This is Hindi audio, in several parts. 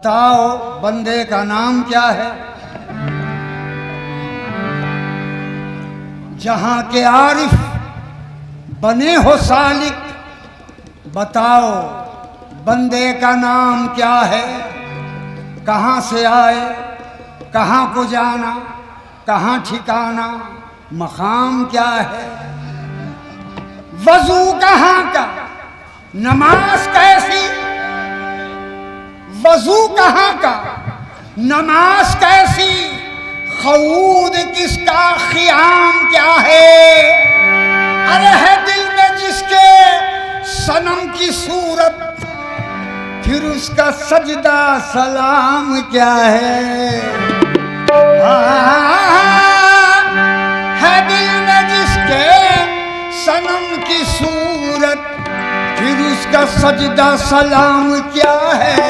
बताओ बंदे का नाम क्या है। जहां के आरिफ बने हो सालिक, बताओ बंदे का नाम क्या है। कहां से आए, कहां को जाना, कहां ठिकाना, मकाम क्या है। वजू कहां का, नमाज कैसी, वजू कहां का, नमाज कैसी, खऊद किसका, खियाम क्या है। अरे है दिल में जिसके सनम की सूरत, फिर उसका सजदा सलाम क्या है। है दिल में जिसके सनम की सूरत, फिर उसका सजदा सलाम क्या है।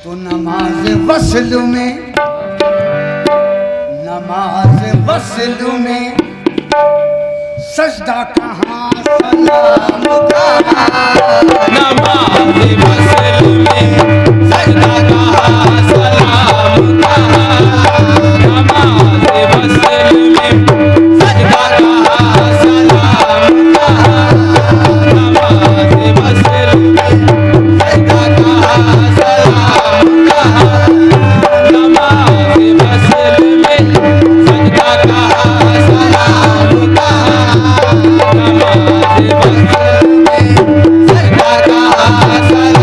तो नमाज वस्ल में, नमाज वस्ल में सजदा कहाँ सलाम कहाँ। नमाज वस्ल में सजदा कहाँ सलाम कहाँ। नमाज वस्ल में सजदा कहाँ सलाम कहाँ। नमाज वस्ल में सजदा कहाँ सलाम कहाँ। नमाज वस्ल में सजदा कहाँ सलाम कहाँ। नमाज वस्ल में सजदा कहाँ सलाम कहाँ। नमाज वस्ल में सजदा कहाँ सलाम कहाँ।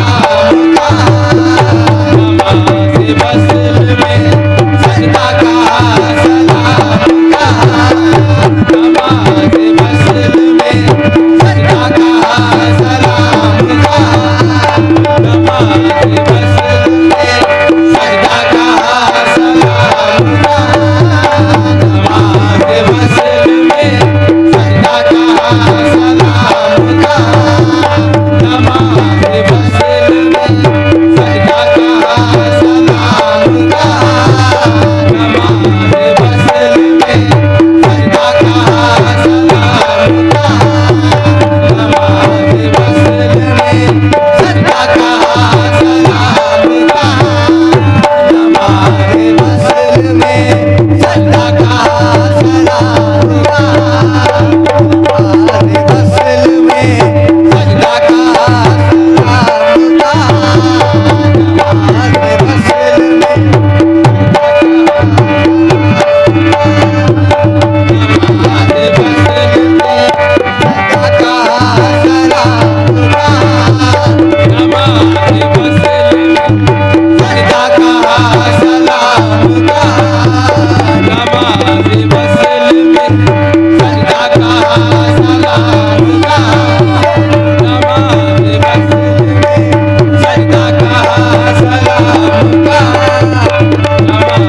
नमाज वस्ल में सजदा कहाँ सलाम कहाँ। नमाज वस्ल में सजदा कहाँ सलाम कहाँ। नमाज वस्ल में सजदा कहाँ सलाम कहाँ। नमाज वस्ल में सजदा कहाँ सलाम कहाँ। नमाज वस्ल में सजदा कहाँ सलाम कहाँ। नमाज वस्ल में सजदा कहाँ सलाम कहाँ।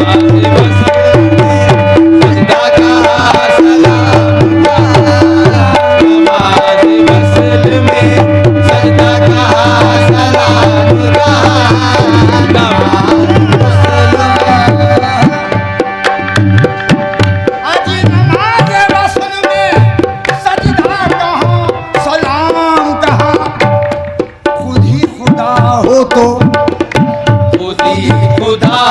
नमाज वस्ल में सजदा कहाँ सलाम कहाँ। नमाज वस्ल में सजदा कहाँ सलाम कहाँ। नमाज वस्ल में गुलाम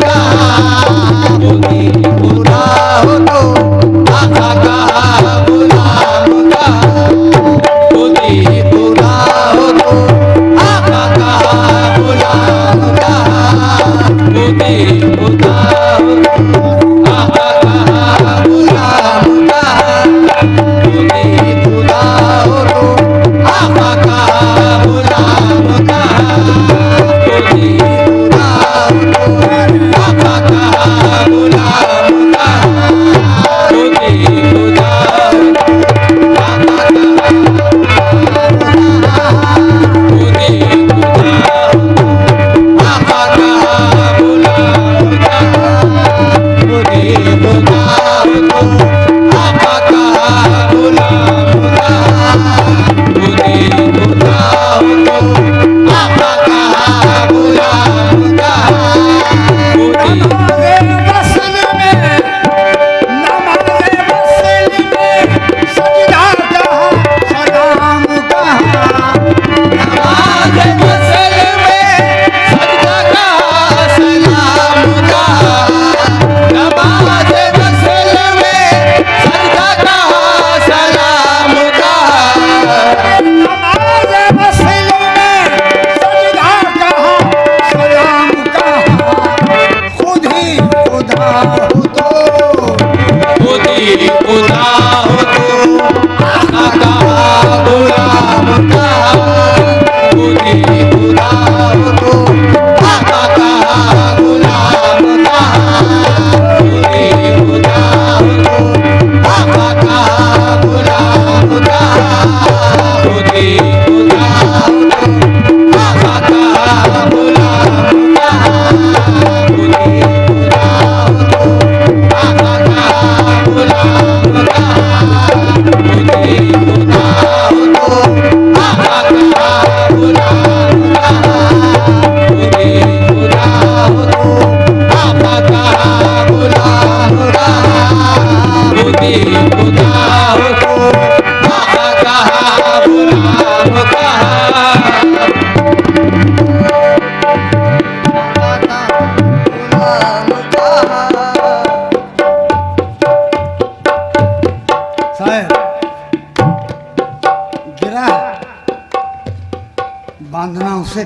कहाँ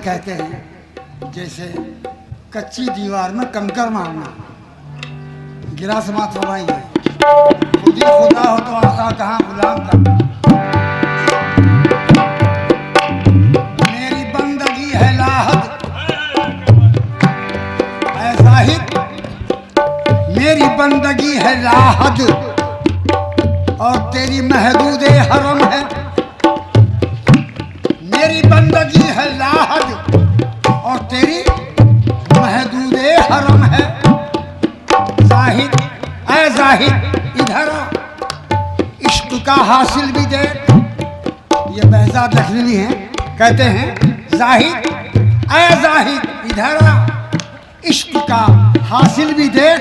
कहते हैं जैसे कच्ची दीवार में कंकर मारना, गिरा समात हो भाई, खुद ही खुदा हो तो आका कहाँ गुलाम का। मेरी बंदगी है लाहद ऐ जाहिद, मेरी बंदगी है लाहद और तेरी महदूद हरम है। मेरी बंदगी है लाहद और तेरी महदूद हरम है। जाहिद ऐ जाहिद इधर इश्क का हासिल भी दे। ये बहजाद लखनवी है, कहते हैं जाहिद ऐ जाहिद इधर इश्क का हासिल भी देख।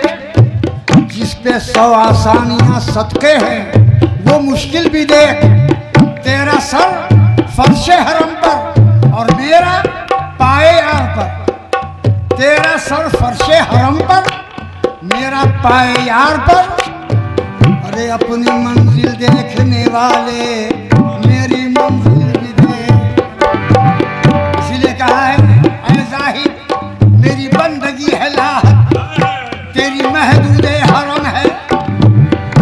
जिस पे 100 आसानियां सदके हैं वो मुश्किल भी देख। तेरा सर फर्शे हरम पर और मेरा पाए यार पर। तेरा सर फर्शे हरम पर, मेरा पाए यार पर। अरे अपनी मंजिल देखने वाले मेरी मंजिल भी देख। इसलिए कहा है ऐ जाहिद मेरी बंदगी है लाहद, तेरी महदूद हरम है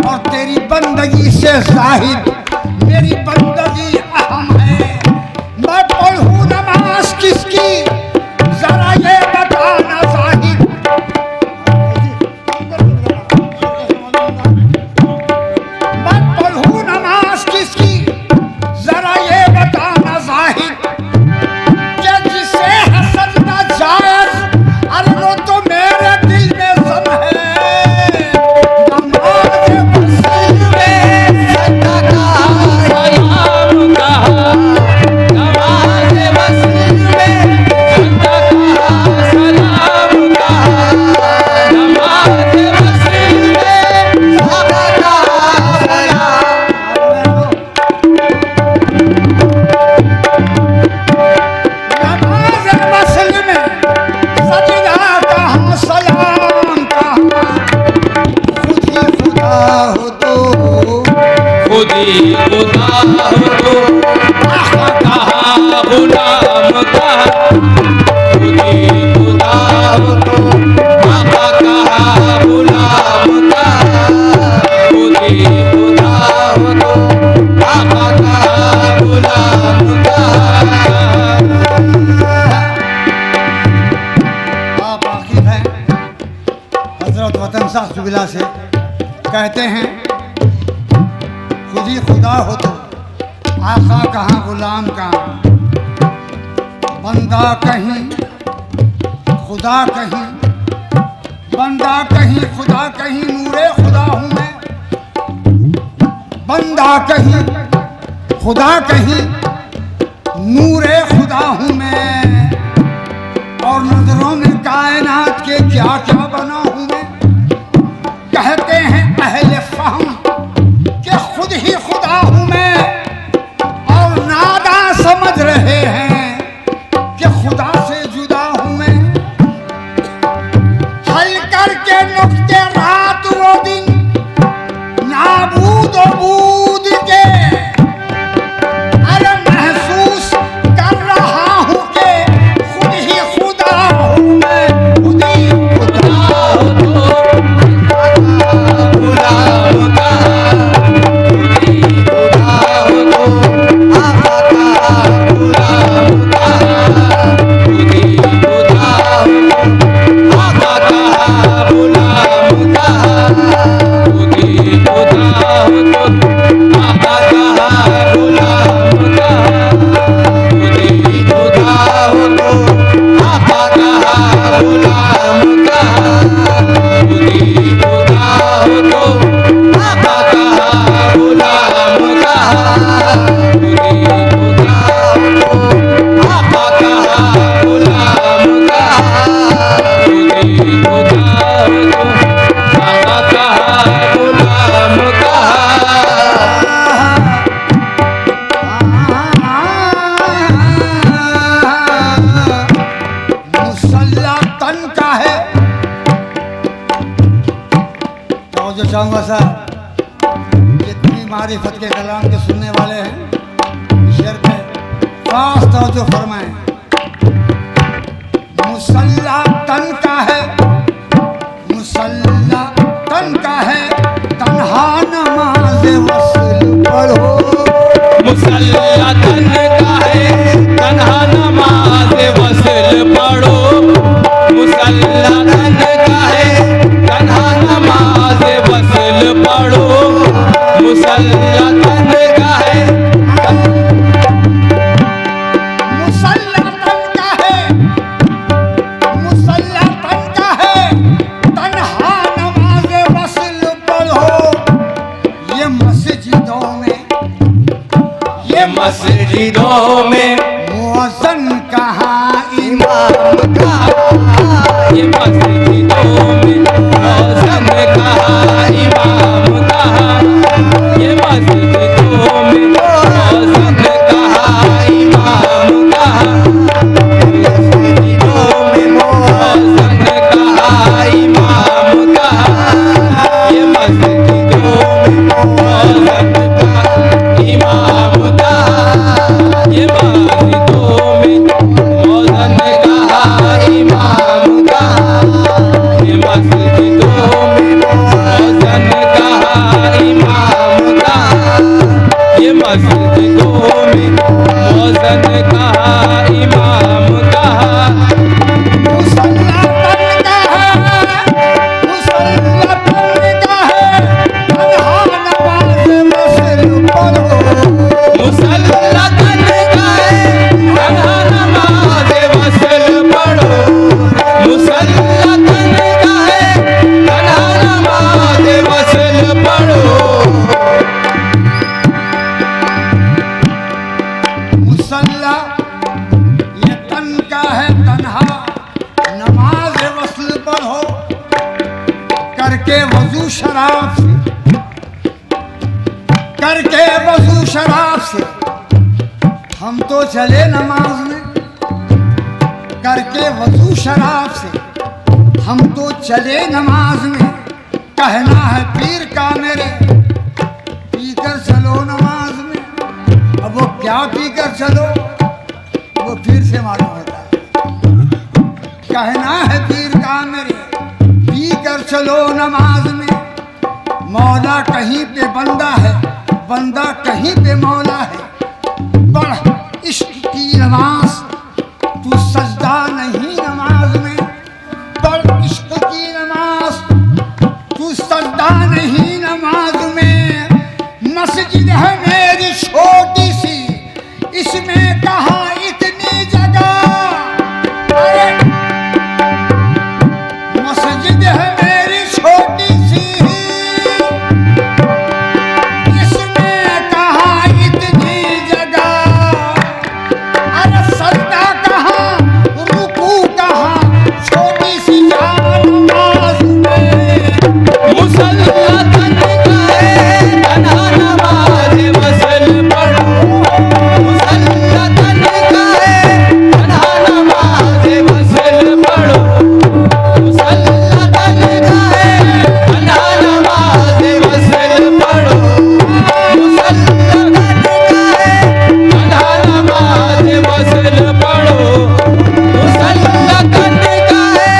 और तेरी बंदगी से जाहिद मेरी बंदगी अहम है। मैं पढ़ूं नमाज किसकी जरा ये बताना जाहिद। मैं पढ़ूं नमाज किसकी जरा ये बताना जाहिद। क्या जिसे है सजदा जायज, अरे वो तो मेरे दिल में ज़म है। नमाज़ मस्जिद में सजदा का सलाम कहा, नमाज मस्जिद में सजदा कहा, सलाम कहा, नमाज मस्जिद में सजदा कहा, सलाम। नमाज़ मस्जिद में सजदा कहाँ सलाम कहाँ। खुद ही खुदा हो तो खुद ही खुदा हो तो आका कहा गुलाम कहा। खुद ही खुदा हो तो आका कहा गुलाम कहा। खुद ही खुदा हो तो आका कहा गुलाम कहा। आप आखिर हैं हजरत वतन शाह सुबिला से, कहते हैं खुद ही खुदा हो तो आका कहाँ गुलाम कहाँ। बंदा कहीं खुदा कहीं, बंदा कहीं खुदा कहीं, नूरे खुदा हूँ मैं। बंदा कहीं खुदा कहीं, नूरे खुदा हूँ मैं। और नजरों में कायनात के क्या क्या बना हूँ मैं। कहते हैं अहले फहम कि खुद ही खुदा हूँ मैं, और नादा समझ रहे हैं कि खुदा से जुदा हूँ मैं। हल करके नुक्ते रात वो दिन नाबूद और बूद के, अरे महसूस कर रहा हूँ कि खुद ही खुदा हूँ मैं। खुद ही खुदा हो तो गुलाम कहा। खुद ही खुदा हो तो आका कहा गुलाम कहा। खुद ही खुदा हो तो आका कहा गुलाम कहा। खुद ही खुदा हो तो आका कहा गुलाम कहा। खुद ही खुदा हो तो आका कहा गुलाम कहा। खुद ही खुदा हो तो आका कहा गुलाम कहा। खुद ही खुदा हो तो आका कहा गुलाम कहा। खुद ही खुदा हो तो आका कहा गुलाम कहा। मुसल्ला तन का है। तो जो चाहूँगा सर, जितनी मारिफत के कलाम के सुनने वाले हैं शेर पे खास तवज्जो फरमाएं। मुसल्ला तन का है, मुसल्ला तन का है, तन्हा नमाज वस्ल पढ़ो। मुसल्ला तन का है, तन्हा नमाज वस्ल पढ़ो। मुसल्ला तन का है, तन्हा नमाज वस्ल पढ़ो। मुसल्ला तन का है, मुसल्ला तन का है, मुसल्ला तन का है, तन्हा नमाज वस्ल पढ़ो। ये मस्जिदों में, ये मस्जिदों में मुअज्जिन कहाँ इमाम कहाँ। ये मस्जिदों में मुअज्जिन कहाँ इमाम कहाँ। ये मस्जिदों में मुअज्जिन कहाँ इमाम कहाँ। मस्जिदों में मुअज्जिन कहाँ इमाम कहाँ। ये मस्जिदों में मुअज्जिन कहाँ इमाम कहाँ। ये मस्जिदों में मुअज्जिन कहाँ इमाम कहाँ। ये मस्जिदों में मुअज्जिन कहाँ इमाम कहाँ। ये मस्जिदों में मुअज्जिन कहाँ इमाम कहाँ। मुसल्ला तन का है, मुसल्ला तन का है, तन्हा नमाज वस्ल पढ़ो। मुसल्ला तन का है, तन्हा नमाज वस्ल पढ़ो। मुसल्ला तन का है, तन्हा नमाज वस्ल पढ़ो। मुसल्ला ये तन का है, तन्हा नमाज वस्ल पढ़ो। करके वजू शराब से, करके वजू शराब से हम तो चले नमाज में। करके वजू शराब से हम तो चले नमाज में। कहना है पीर का मेरे, पीकर चलो नमाज में। अब वो क्या पीकर चलो, वो पीर से मालूम होता है। कहना है पीर का मेरे, पीकर चलो नमाज में। मौला कहीं पे बंदा है, बंदा कहीं पे मौला है। पढ़ इश्क की नमाज, तू सजदा नहीं नमाज में। पढ़ इश्क की नमाज, तू सजदा नहीं नमाज में। मस्जिद है मेरी छोटी सी, इसमें कहाँ इतनी जगह। अरे मस्जिद है मेरी छोटी सी, इसमें कहाँ इतनी जगह। अरे सजदा कहाँ, रुकू कहाँ, छोटी सी जान नमाज में। मुसल्ला तन का है, तन्हा नमाज वस्ल पढ़ो। मुसल्ला तन का है, तन्हा नमाज वस्ल पढ़ो। मुसल्ला तन का है, तन्हा नमाज वस्ल पढ़ो। मुसल्ला तन का है, तन्हा नमाज वस्ल पढ़ो। मुसल्ला तन का है,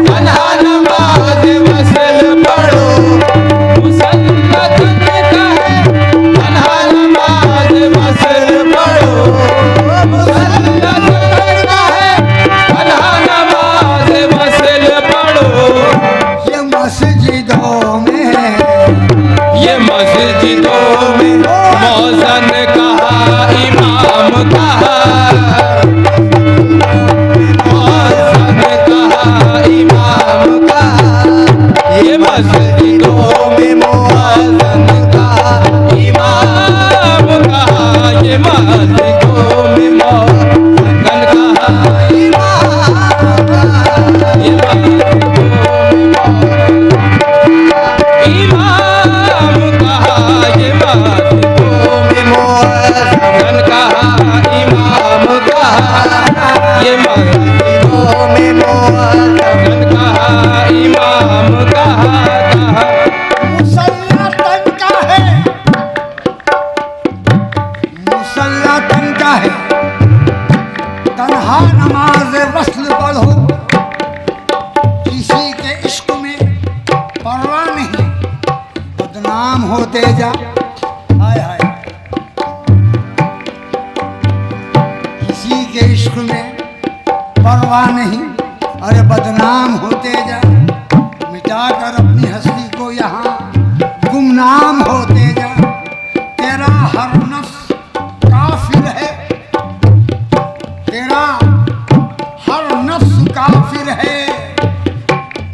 तन्हा नमाज वस्ल पढ़ो। मुसल्ला तन का है, तन्हा नमाज वस्ल पढ़ो। मुसल्ला तन का है, तन्हा नमाज वस्ल पढ़ो। ये मस्जिदों में, ये मस्जिदों में मौज़न कहा इमाम कहा। मौज़न कहा इमाम कहा। ये मस्जिदों में मौज़न कहा इमाम कहा। ये मस्जिदों में मौज़न कहा इमाम कहा। ये मस्जिदों में इमाम कहा। ये मस्जिदों में मौज़न कहा इमाम कहा। ये मस्जिदों में मौज़न कहा इमाम कहा। बदनाम होते जा। हाय हाय, किसी के इश्क में परवाह नहीं, अरे बदनाम होते जा, मिटाकर अपनी हस्ती को यहाँ गुमनाम होते जा। तेरा हर नफ्स काफिर है, तेरा हर नफ्स काफिर है,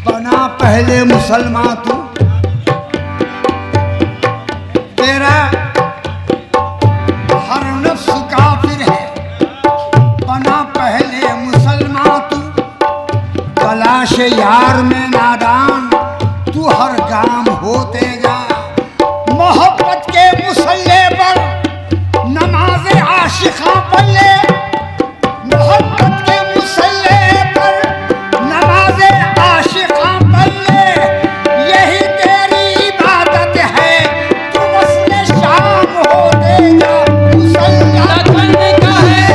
बना पहले मुसलमान तू। तेरा हर नफ्स काफिर है, बना पहले मुसलमान तू। तलाश यार में नादान तू हर गाम होते जा। मोहब्बत के मुसल्ले पर नमाज़े आशिक़ा पढ़ ले, मोहब्बत के मुसल्ले पर नमाज़े आशिक़ा पढ़ ले, यही तेरी इबादत है, तू मसले शाम होते जा। मुसल्ला तन का है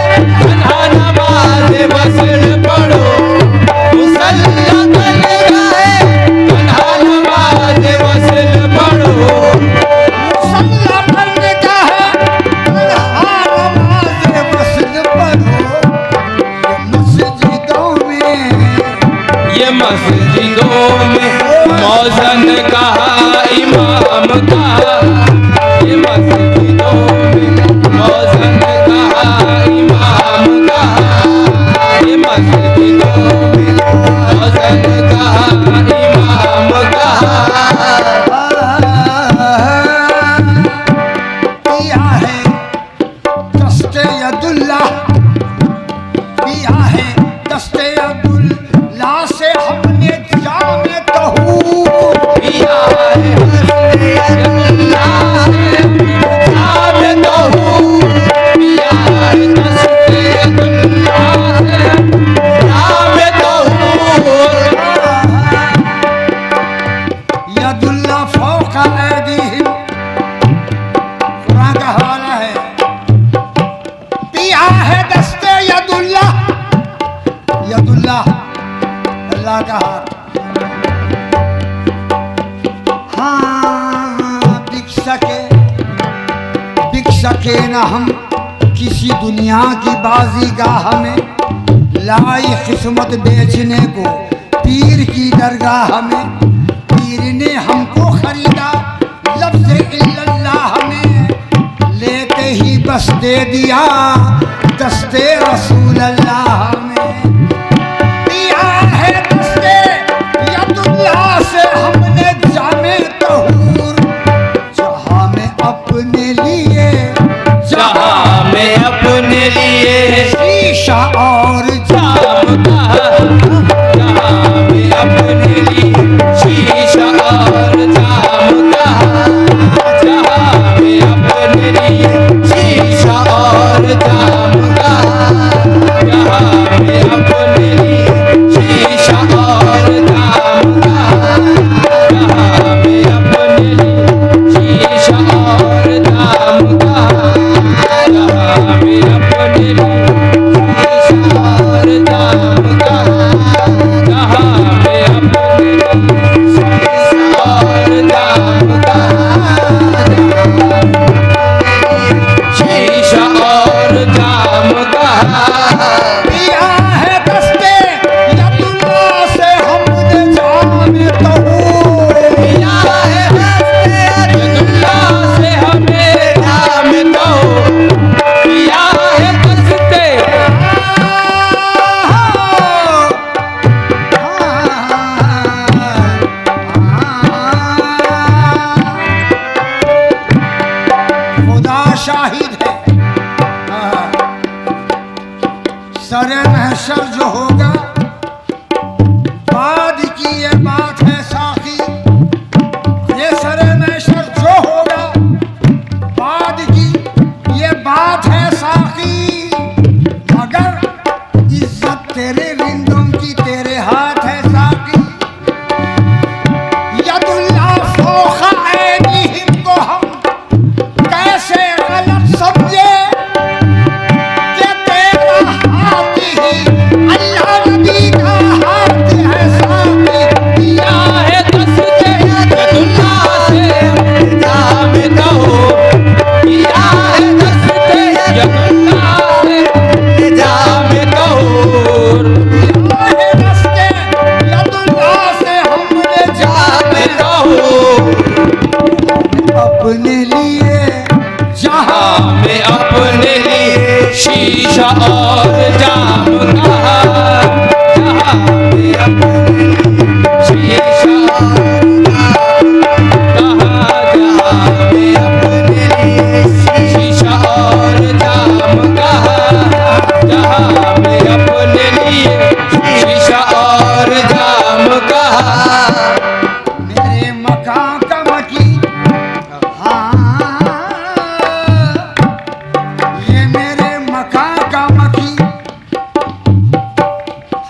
तन्हा नमाज वसल पढ़ो, मुसल्ला तन का है तन्हा नमाज वसल पढ़ो। मुसल्ला पढ़ने का है, तन्हा नमाज़ वसल पढ़ो। ये मस्जिदों में मौज़न कहा इमाम कहा, ये मस्जिदों में मौज़न कहा इमाम कहा, ये मस्जिदों में मौज़न कहा इमाम कहा। पिया है दस्ते यदुल्लाह, पिया है दस्ते यदुल्लाह से हमने जामे तहूर। पिया है हस्ते अल्लाह से जाम तहूर, पिया है हस्ते अल्लाह से जाम तहूर। यदुल्लाह फौका ऐदीहिम, कुरान का हवाला है। पिया है दस्ते यदुल्लाह, यदुल्लाह अल्लाह का हाथ। हाँ बिक सके न हम किसी दुनिया की बाजीगाह में, लाई किस्मत बेचने को पीर की दरगाह में। पीर ने हमको खरीदा लफ्ज़ इल्लल्लाह में, लेते ही बस दे दिया दस्ते रसूल अल्लाह में। पिया है दस्ते यदुल्लाह से हमने जामे तहूर, जहाँ में अपने लिए, जहाँ में अपने लिए शीशा और जाम कहा, जहाँ में अपने लिए शीशा और जाम कहा, जहाँ में अपने लिए शीशा और जाम कहा, जहाँ में अपने लिए शीशा और जाम कहा, जहाँ में अपने लिए शीशा और जाम कहा, जहाँ में अपने लिए शीशा और जाम कहा, जहाँ में अपने लिए शीशा और जाम कहा, शीशा और जाम कहा। पिया है दस्ते यदुल्लाह से हमने जामे तहूर। पिया है हस्ते अल्लाह से हमें जाम दो, पिया है हस्ते खुदा शाहिद है, सरे महशर जो होगा बाद की ये बात है साखी। ये सरे महशर जो होगा बाद की ये बात है साखी, मगर इज्जत तेरे रिंदों की तेरे हाथ है साकी। यदुल्लाह फौका ऐदीहिम को हम कैसे गलत समझे कि तेरा हाथ ही अल्लाह मेरे मकान का मकी, हाँ ये मेरे मकान का मकी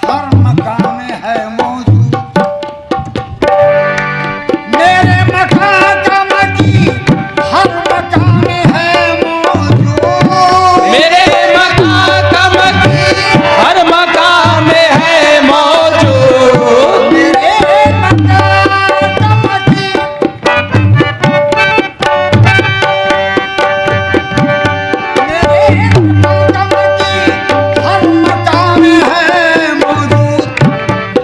हर मकान में है मौजूद। मेरे मकान का मकी हर मकान में है मौजूद। मेरे मकान का मकी हर मकान में है मौजूद। मेरे मकान का मकी हर मकान में है मौजूद।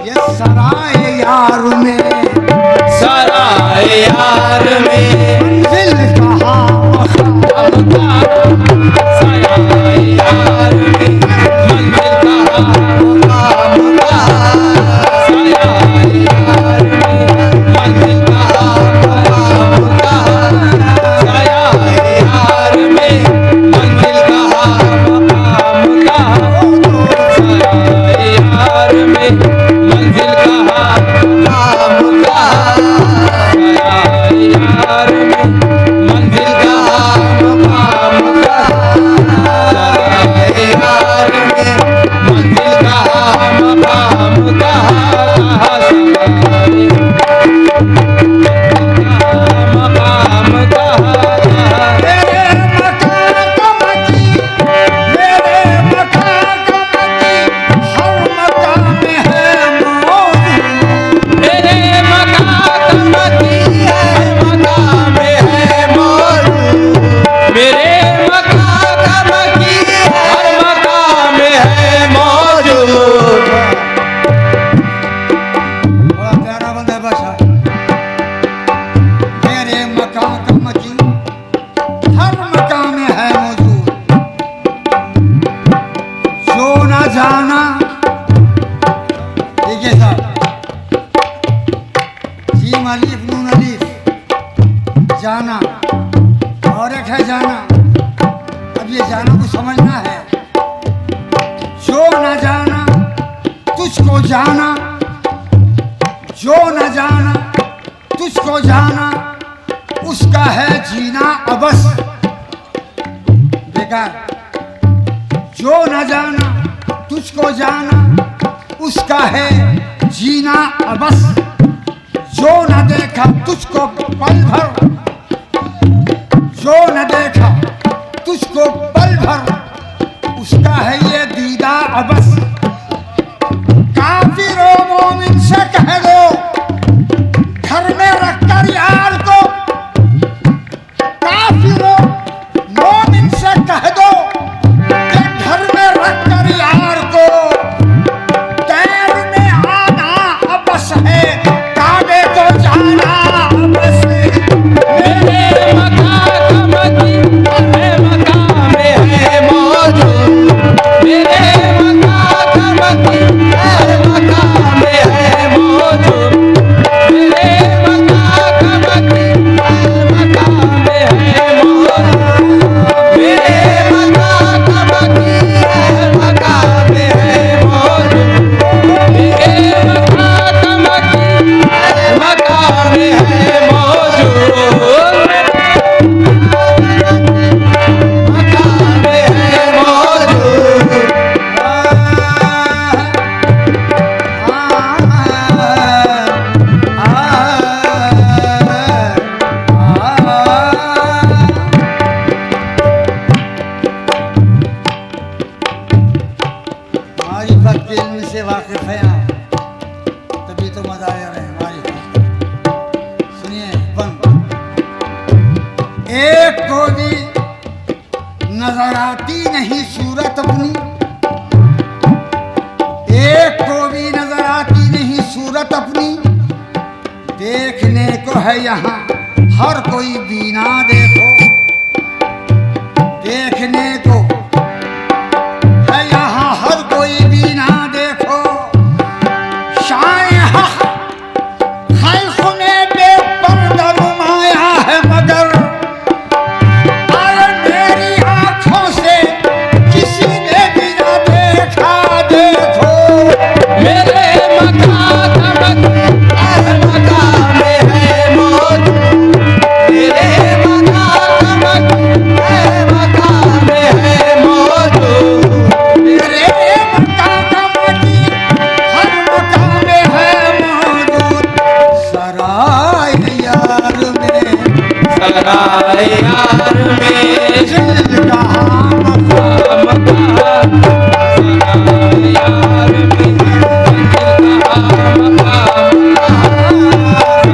ये सराय यार में सराय यार में मंजिल कहाँ सराय यार में मंजिल कहाँ मुकाम कहाँ। सराय यार में मंजिल कहाँ मुकाम कहाँ। सराय यार में मंजिल कहाँ मुकाम कहाँ। सराय यार में मंजिल कहाँ मुकाम कहाँ। सराय यार में मंजिल कहाँ मुकाम कहाँ। सराय यार में मंजिल कहाँ मुकाम कहाँ। सराय मकाम कहाँ। मेरे मकान का मकी, मेरे मकान का मकी हर मकान में है मौजूद। मेरे मकान का मकी हर मकान में है मौजूद। मेरे मकान का मकी हर मकान में है मौजूद। बड़ा प्यारा बंदा है बादशाह। मेरे मकान का मकी हर मकान में है मौजूद। जो ना जाना, देखिए साहब, जीम अलीफ नून अलीफ जाना और एक है जाना। अब ये जाना को समझना है। जो ना जाना तुझको जाना, जो न जाना तुझको जाना, उसका है जीना अबस बेकार। जो न जाना तुझको जाना, उसका है जीना अबस। जो न देखा तुझको पल भर, जो न देखा तुझको पल भर, उसका है ये दीदा अबस। काफिरो मोमिन से कह दो घर में रखकर यार को, काफिरो मोमिन से कह दो कि घर में रखकर यार को। तैरने आना अबस है, काबे को जाना अबस है। मेरे मकान का मकी हर मकान में है मौजूद। मेरे मकान का मकी हर मकान में है मौजूद। मेरे मकान का मकी हर मकान में है मौजूद। मेरे मकान का मकी हर मकान में है मौजूद। मेरे मकान का मकी हर मकान में है मौजूद। मकान में है मौजूद। मारिफत के इल्म से वाकिफ है आप, तभी तो मजा आ रहा है मारिफत। सुनिए बंद। एक को भी नजर आती नहीं सूरत अपनी, एक को भी नजर आती नहीं सूरत अपनी। देखने को है यहाँ हर कोई बीना, देखो देखने को है यहाँ हर कोई बीना, देखो। शाय हक खल्क़ में बेपर्दा नुमाया है मगर, अरे मेरी आँखों से किसी ने भी न देखा, देखो। मेरे मकान का मकी सराय यार में दिल कहाँ मकाम मकाम सराय यार में मंजिल कहाँ मकाम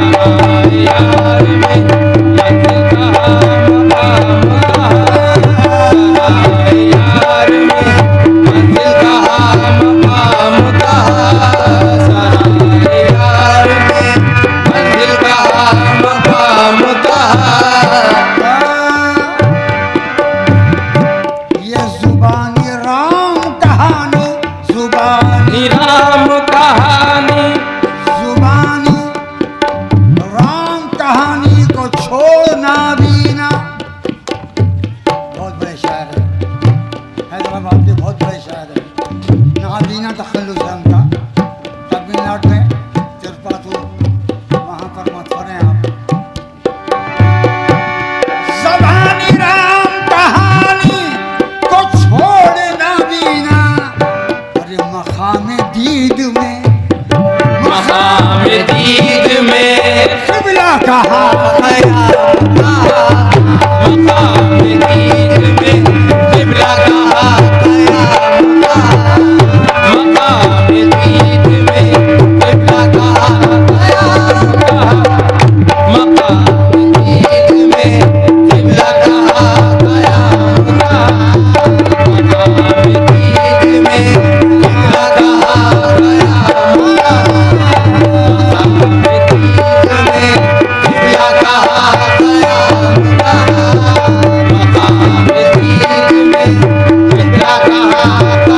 सराय यार में मंजिल कहाँ मकाम सराय यार में मंजिल कहाँ मकाम सराय यार में मंजिल कहाँ मकाम ये जुबानी राम कहानी जुबानी राम कहानी जुबानी राम कहानी को छोड़ना भी ना। बहुत बड़े शायर है, हैदराबाद के बहुत बड़े शायर है। नाबीना तखल्लुस है उनका। तमिलनाडु में तिरुपति वहाँ पर मत पड़े आप। ज़बानी राम कहानी को छोड़ना भी ना। अरे मकाम दीद में मकाम दीद में क़िबला कहा मकाम दीद में क़िबला कहा मकाम दीद में क़िबला कहा मकाम दीद में क़िबला कहा मकाम दीद में क़िबला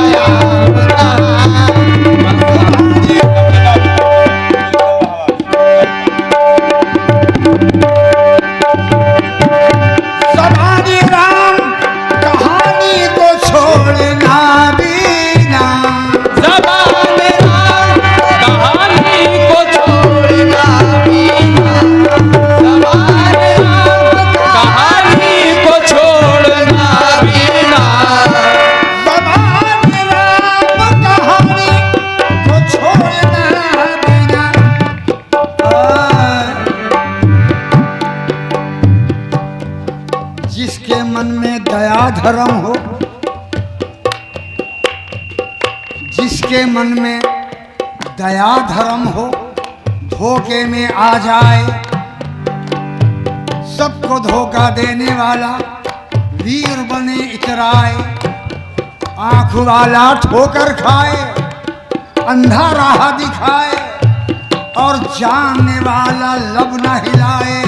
कहा ज़बानी राम कहानी को छोड़ना भी ना। ज़बान राम कहानी को छोड़ना भी ना ज़बान राम कहानी को छोड़ना भी ना ज़बानी राम कहानी को छोड़ना भी ना। जिसके मन में दया धर्म हो, जिसके मन में दया धर्म हो, धोखे में आ जाए, सबको धोखा देने वाला वीर बने इतराए, आंख वाला ठोकर खाए, अंधा राह दिखाए और जानने वाला लब न हिलाए,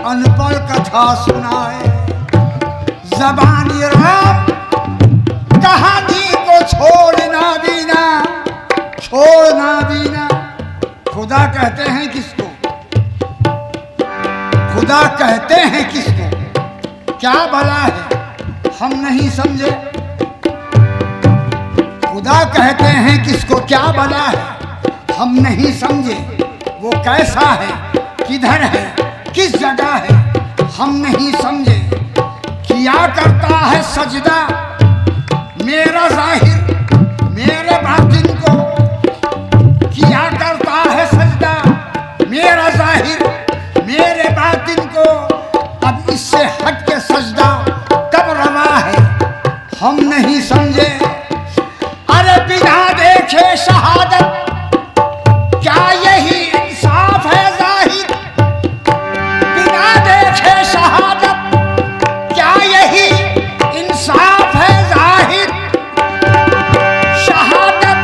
अनपढ़ कथा सुनाए। ज़बानी राम कहानी को छोड़ना भी ना, छोड़ना भी ना। खुदा कहते हैं किसको? खुदा कहते हैं किसको? क्या भला है हम नहीं समझे। खुदा कहते हैं किसको? क्या भला है हम नहीं समझे। वो कैसा है, किधर है, किस जगह है, हम नहीं समझे। किया करता है सजदा मेरा जाहिर मेरे बातिन को, किया करता है सजदा मेरा जाहिर मेरे बातिन को। अब इससे हट के सजदा कब रवा है हम नहीं समझे। अरे बिना देखे शहादत क्या यही इंसाफ है जाहिर। बिना देखे शहादत क्या यही इंसाफ है जाहिर। शहादत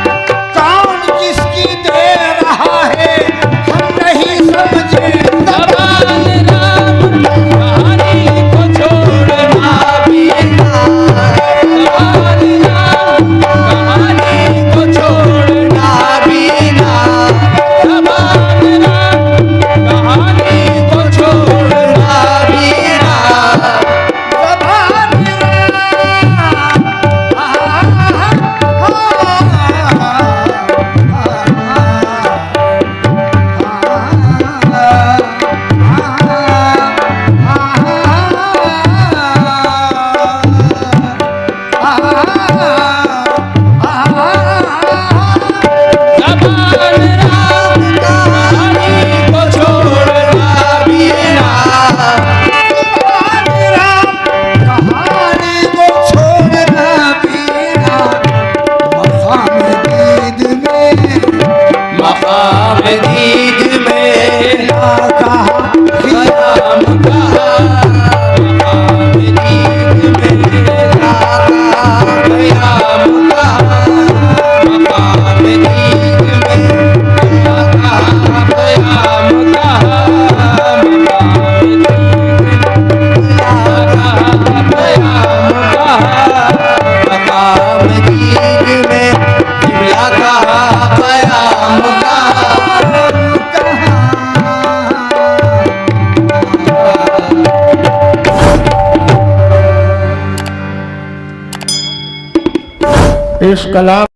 कयाम का इस कलाम